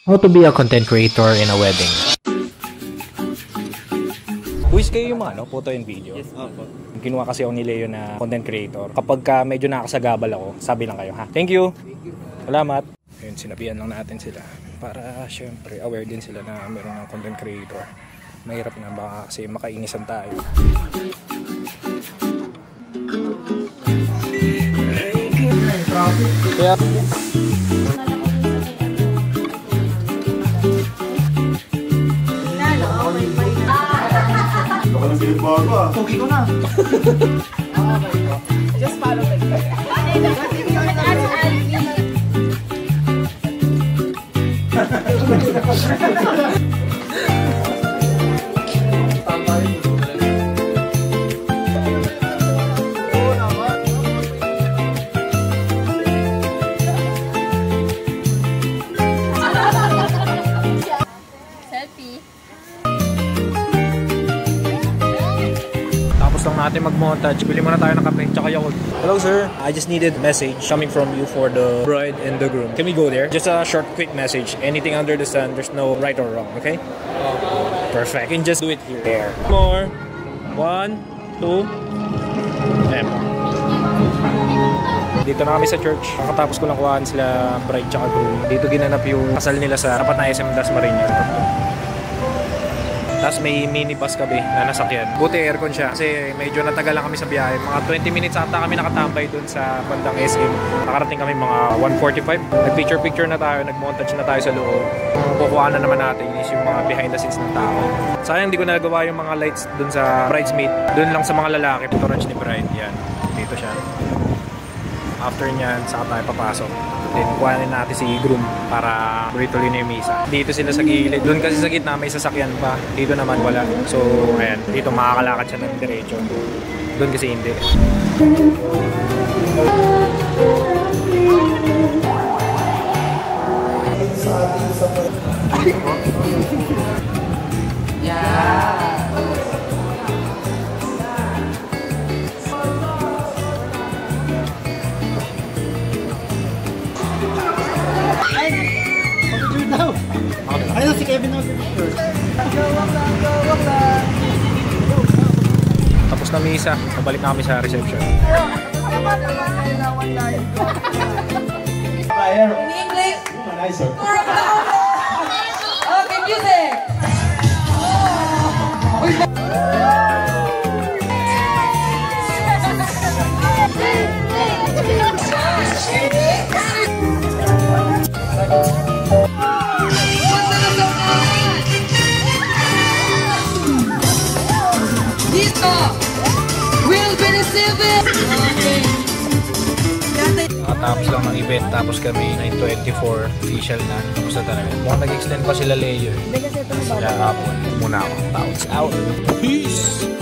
How to be a content creator in a wedding. Quiz kayo yung mga photo and video? Yes, opo. Kinuha kasi ako ni Leo na content creator. Kapag medyo nakasagabal ako, sabi lang kayo ha. Thank you! Salamat! Ayun, sinabihan lang natin sila. Para syempre aware din sila na meron ng content creator. Mahirap na baka kasi makainisan tayo. Kaya Pogi ko na. Just follow me. lang natin mag-montage. Bili muna tayo ng kape, tsaka yakult. Hello sir, I just needed a message coming from you for the bride and the groom. Can we go there? Just a short, quick message. Anything under the sun, there's no right or wrong, okay? Perfect. You can just do it here. There. More. 1, 2, and dito na kami sa church. Kakatapos ko lang kuhaan sila bride tsaka groom. Dito ginanap yung kasal nila sa tapat na SM Dasmariñas. Tapos may minibus kami na nasakyan. Buti aircon siya kasi medyo natagal lang kami sa biyahe. Mga 20 minutes ata kami nakatambay dun sa bandang SM. Nakarating kami mga 1:45. Nag-picture na tayo, nag-montage na tayo sa loob. Ang kukuhaan na naman natin is yung mga behind the scenes ng tao. Sayang hindi ko nagawa yung mga lights dun sa bridesmaid. Dun lang sa mga lalaki. Entourage ni bride. Yan. Dito siya. After nyan, saka tayo papasok. Then, kuhanin natin si groom para tuloy-tuloy na yung misa. Dito sila sa gilid. Doon kasi sa gitna may sasakyan pa. Dito naman wala. So, ayan. Dito makakalakad siya ng diretso. Doon kasi hindi. Yeah. Ayun si Kevin na picture. Tapos na misa, pabalik na kami sa reception. In English. Okay, music. Tapos lang ng event, tapos kami 9:24 official na. Tapos na talaga. Mukhang nag-extend pa sila Leo. Kaya hapon, muna ako. Bounce out. Peace!